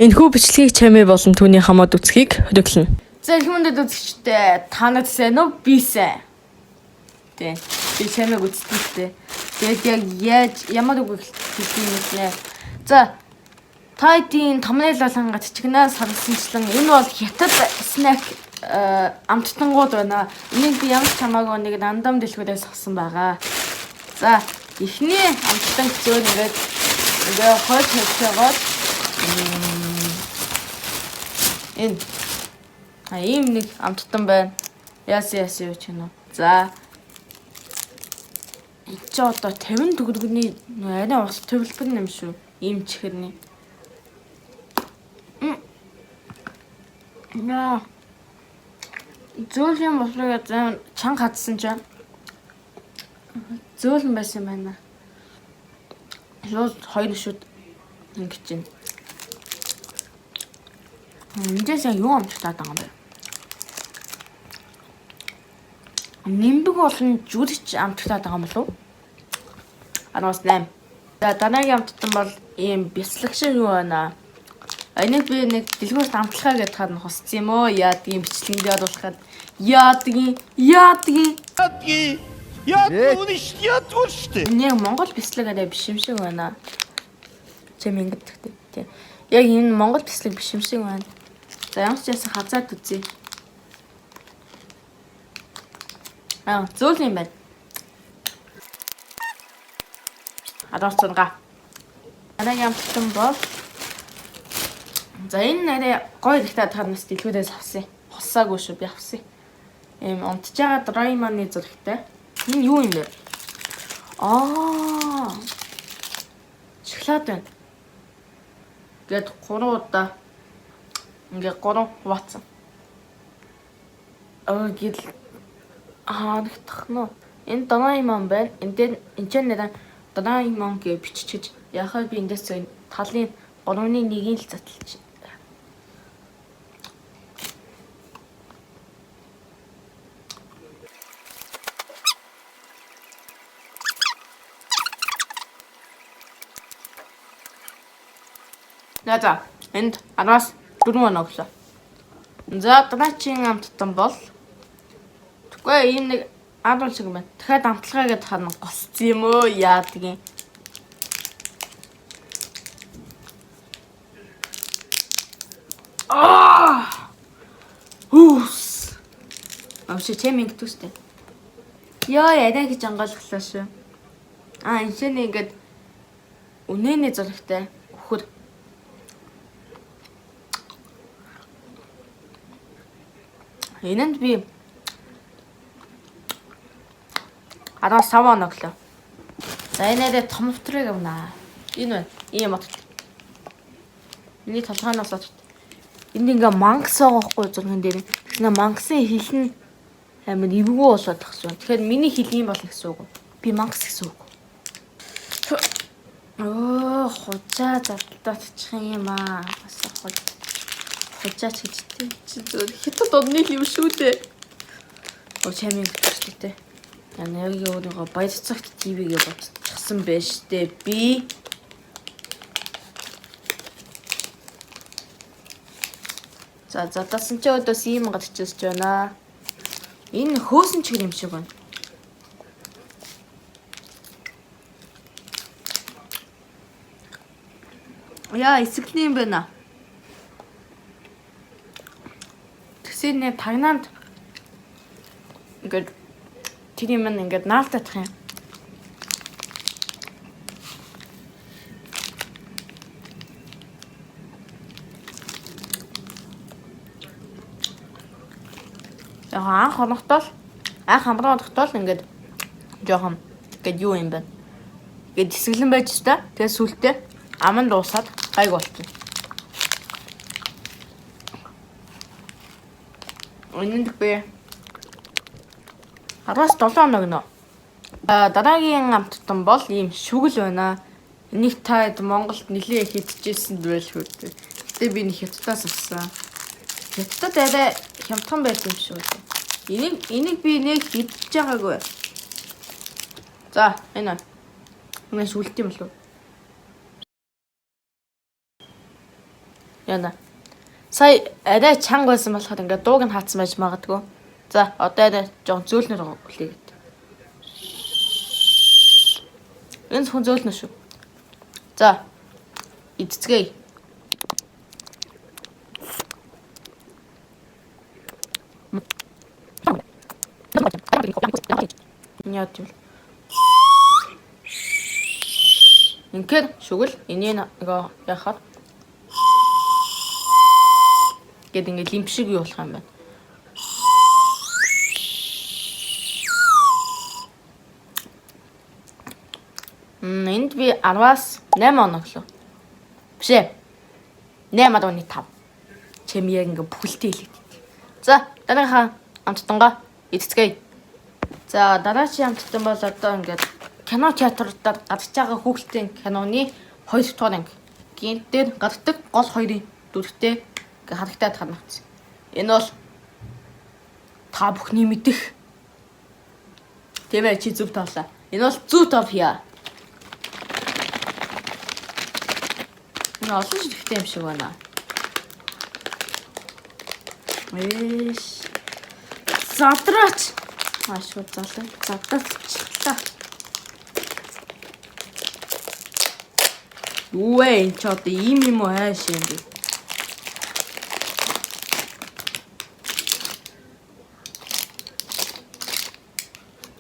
Энэхүү бичлэгийг чамээ болон түүний хамаад үзхийг хөдөглөнө. За хүмүүдэд үзэгчтэй та нар сайн уу? Би сайн. Тэ. Би чамайг үзтгэлтэй. Тэгээд яг яаж ямар үг хэлэх юм бэ? За тайдын томны лалангад чигнээ сарсанчлан энэ бол хятад снэк амттангууд байна. Энийг би ямар ч хамаагүй нэг рандом дэлгүүрээс авсан байгаа. За эхний амттанг зөөр ингээд хойд хэлцээгээд энэ ийм нэг амттан байна. Яасан юу ч юм уу. За чи одоо 50 төгрөгний арай ус төвлбөр юм шүү. Ийм чихэрний. Яа. Зөөлөн бослоо чанга хадсан ч зөөлөн байсан байна. Лол хоёр шүд ингэж байна. Эндээс юу амттаад байгаа юм бэ? Нимбэг болон жүрч амттаад байгаа юм болов? 18. За дараагийн амттан бол ийм бяцлаг шиг юу байна? Энийг би нэг дэлгүүрт амталхаа гэдээ хаад хосц юм уу? Яадгийн бичлэгэнд оруулахад яадгийн яадгүй шүү дээ. Нэг Монгол бяцлаг арай биш юм шиг байна. Чам ингэж тэгтээ. Яг энэ Монгол бяцлаг биш юм шиг байна. За ямар ч яасан хазаад үзье. Зөөл юм байна. 16. Дараагийн амттан бол за энэ нэрээ гоё ихтэй танаас дэлгүүрээс авсан. Хоссаагүй шүү би авсан. Ийм унтж байгаа Драйманы зурагтай. Энэ юу юм бэ? Шоколад байна. Гэт 3 удаа ингээ 3 хуваацсан. Гэл харагдах нь. Энэ Драйман байна. Энд нэрээ Драйман гэж бичиж яхаа би эндээс талын 3-1-ийг л затлж. За энд араас 4 оноглоо. За дараагийн амттан бол тэгвэл ийм нэг аадуул шиг байна. Дахиад амталгаа гэдээ хана госц юм уу? Яадгийн. Хүс. Авши чеминг төстэй. Яа яриа гэж ангаалглаа шүү. Энэ шинэ ингээд үнэний зурагтай хөхөр. Энэнд би араас 5 оноглоо. За энэдээ том вторыг авнаа. Энэ байна. Ийм бат. Миний толгойноос бат. Энд ингээ мангас байгаа хгүй зурган дээр. Ингээ мангасын хил нь амар эвгүй болоод тахсан. Тэгэхээр миний хил юм болно гэсэн үг. Би мангас гэсэн үг. Хужаа залтаачих юм аа. Бас хужаач гэж тий. Чи зөв хятад одны юм шүү дээ. Чамийн гэжтэй. Яг өөрийгөө баяр цагт ТV-гээ бодчихсан байж тээ би. За задасан ч өдөөс ийм гадчихж байна. Энэ хөөсөн чихэр юм шиг байна. Яа эсэглэн юм байна. Тэсний тагнаанд ингээд тэр юм ингээд наалтах юм. Анх хамраа одохтол ингээд жоохон ингээд юу юм бэ? Ингээд эсэглэн байж та. Тэгээ сүлтээ аман дуусаад гайг болчих. Өнөнд би араас 7 оногно. Дараагийн амттан бол ийм шүгэл байна. Энийг таад Монголд нэлээд хийдчихсэн байлгүй. Гэтэ би нэг хятадаас авсан. Хятад арай хямдхан байт юм шүү. Энийг би нэг хийдэж байгаагүй. За энэ. Үнэ сүлт юм болов. Яна. Сая арай чанга байсан болохоор ингээд дууг нь хаацсан байж магадгүй. За одоо арай жоон зөөлнөр үлээгээд. Энэ хүн зөөлнө шүү. За. Идцгээе. Яа тийм. Ингээд шүгэл энийг нөгөө яхаар гэд ингээд лимп шиг юу болох юм байна. Энд би 10-аас 8 оноглоо. Биш ээ. 8.5. Чэм яг ингээд бүхэлдээ хэлээд. За, дараагийн амттангаа эцэцгээе. За, дараагийн амттан бол одоо ингээд кино театруудаар гадаж байгаа хүүхдийн киноны 2 дугаар анги. Гинт дээр гаддаг гол хоёрын дүрхтэй харагтаад ханагц. Энэ бол та бүхний мэдих. Тэмээ чи зүг тоглоо. Энэ бол Zootopia. Энэ олон ширхтээ юм шиг байна. Эш. Задраач. Ашгүй залуу. Задраачлаа. Үгүй ч одоо ийм уу хайш юм бэ?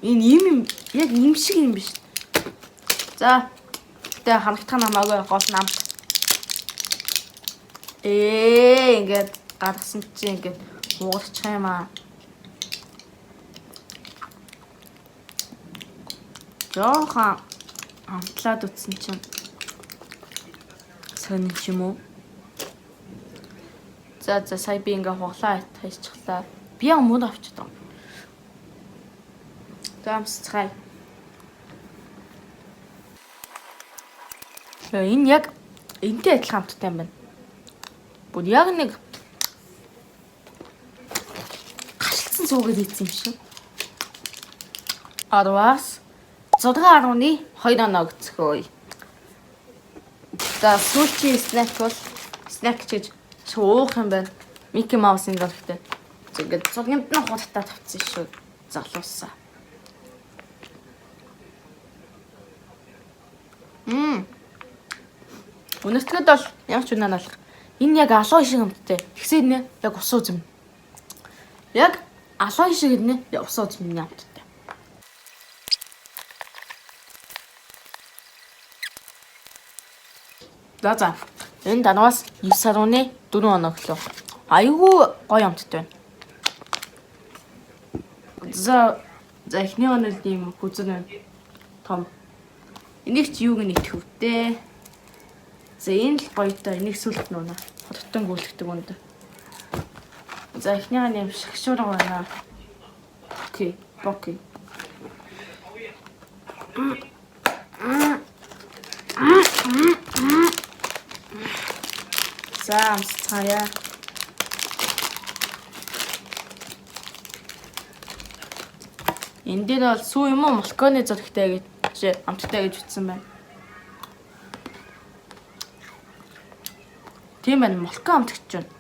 Энэ ийм яг ийм шиг юм биш. За. Гэтэ харагдах намаагүй гол нам. Ингээд гаргасан чинь ингээд уугарчих юм аа. Жохон амтлаад утсан чинь сонир юм уу? За сая би ингээ хуглаа хайчихлаа. Би яг мод авчихсан. Гамсцгай. Энэ яг энтэй адилхан хамттай юм байна. Бүр яг нэг гашилсан суугаад ийцсэн юм шиг. 10-аас 6.2 оноо өгцгөөе. За сүүлчийн снэк бол снэк гэж уух юм байна. Мики Маусын дөрөвтэй. Ингээд зурганд нь хурдтай тавцсан шүү. Залуусаа. Өнөртгөд бол ямар ч үнэн алах. Энэ яг алуу шиг юмтай. Тэгсээ нэ яг ус үзм. Яг алуу шиг нэ ус үзм юмтай. За. Энэ 10-аас 9.4 оноо. Айгүй гоё амттай байна. За ихний онол ийм хүзэн байна. Том. Энийг ч юуг нь итгэвтэй. За энэ л гоётой. Энийг сүлт нуунаа. Хоттой гүйлгдэг үнд. За ихнийгаа нэм шагшуурга байна. Окей. За амсцаая. Энд дээр бол сүү юм уу молконы зөрхтэй гэж амттай гэж ütсэн байна. Тийм байна, молко амтгч байна.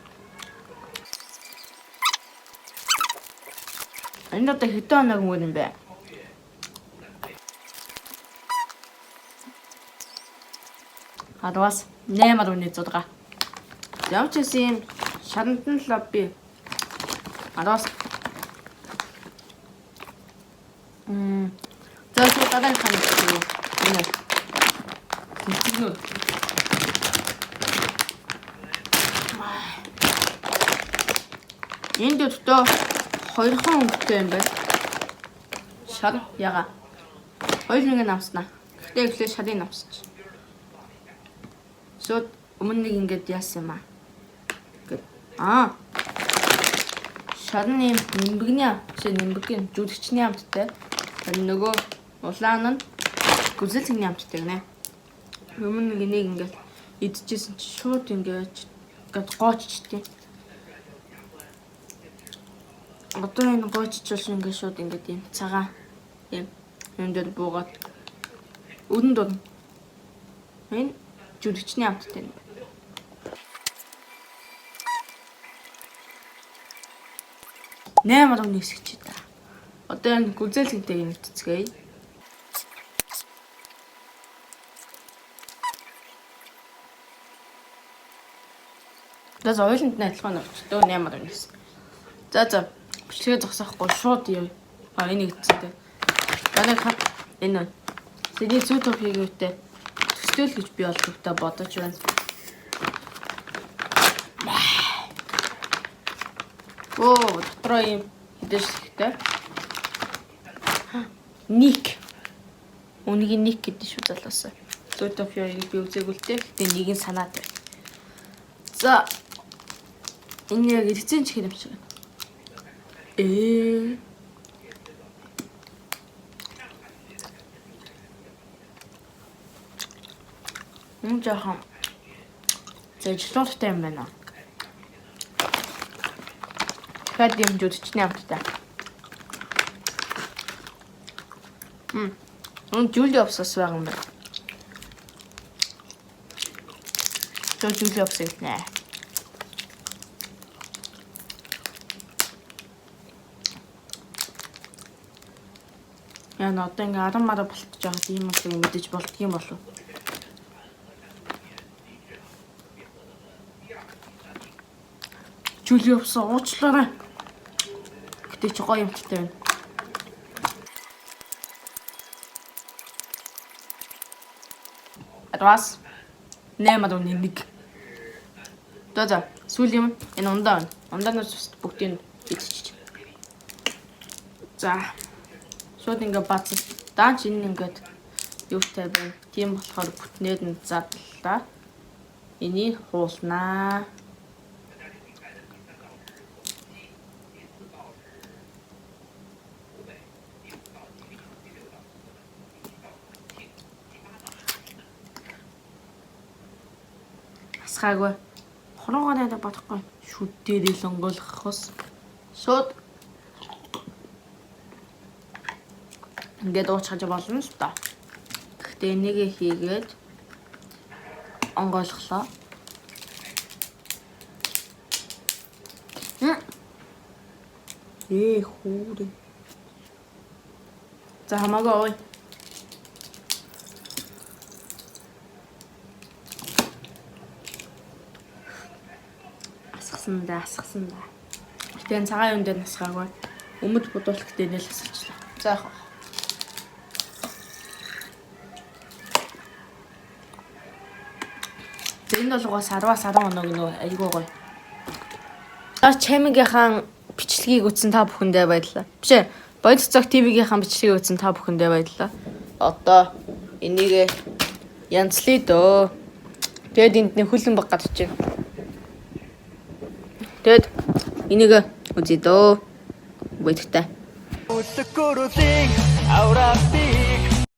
Энэ одоо хэдэн оног мөр юм бэ? Адвас 8.6. Ямар ч юм шарантан лобби. Адвас. За дараагийн ханад юу? Энэ. Тэнцэнүүд. Энд дэвтөө 2 өнгөтэй юм байна. Шар яга. Хоёуланг намснаа. Гэхдээ эхлээд шарын намсч. Сод өмнө нэг ингэж яасан юм аа. Шарны нэмбэгний жүжигчний амттай. Нөгөө улаан нь гүзэл цэгний амттай гинэ. Өмнө нэг ингэж идчихсэн чи шууд ингэж гооччтэй. Одоо энэ гоочч ингэж шууд ингэж юм цагаан юм дээр буугаад өрн дурна. Энэ жүжигчний амттай. 8 оны хэсэгч та. Одоо энэ гүзээлэнтэйг нэгтцгээе. За ойлонд нь адилхан өчтөө 8 оны хэсэг. За бичлэгээ зогсоохгүй шууд яв. Энийг хийцтэй. Дараа энэ сэний зүй топ хийгээвтэй төсөөл гэж би олдогтой бодож байна. Дотроо юм хэдэжлэхтэй. Ник. Үнийг ник гэдэг шүү залуусаа. Зүй топ ягийг би үзээгүй л дээ. Гэтэ нэг нь санаад байна. За энэ яг эцэн чих юм шиг. Жаахан зэжлэлтэй юм байна. Дахиад юм жүдчний амттай. Жүүлийн овсос байгаа юм байна. Жүүлийн овсос нэ. Яа одоо ингээ арам мараа болтож байгаа тийм юм мэдээж болдгийм болов. Жүүлийн овсоо уучлаарай. Гэтэ ч гоё юмтай байна. Адвас 8 оны 1. За сүүл юм энэ ундаа. Ундаанаас бүгдийг идчих. За шууд ингээ бац. Даанч энэ ингээд юутай байна. Тийм болохоор бүтнээр нь задлаа. Энийг хуулнаа. Асгаагүй. Хоронгоо надад бодохгүй. Шүд дээрээ л онгойлгохос. Шууд ингээд уучхаж болно л та. Гэхдээ энийг хийгээд онгойлголоо. Хүүрэ. За хамаагүй ой. Асгасан да. Гэтэ цагаан юм дээр насгаагүй. Өмд бодуулах гэдэг нэл асалчлаа. За яах вэ? Энэ бол угаас 10-аас 10 оног нөө айгүй гоё. Чамигийнхан бичлэгийг үзсэн та бүхэндээ баярлалаа. Биш ээ. Бодит цаг ТV-гийнхан бичлэгийг үзсэн та бүхэндээ баярлалаа. Одоо энийг янзлая дөө. Тэгэд энд нэг хүлэн баг гадж байна. Тэгэд энийг үзье дөө. Бодиттай.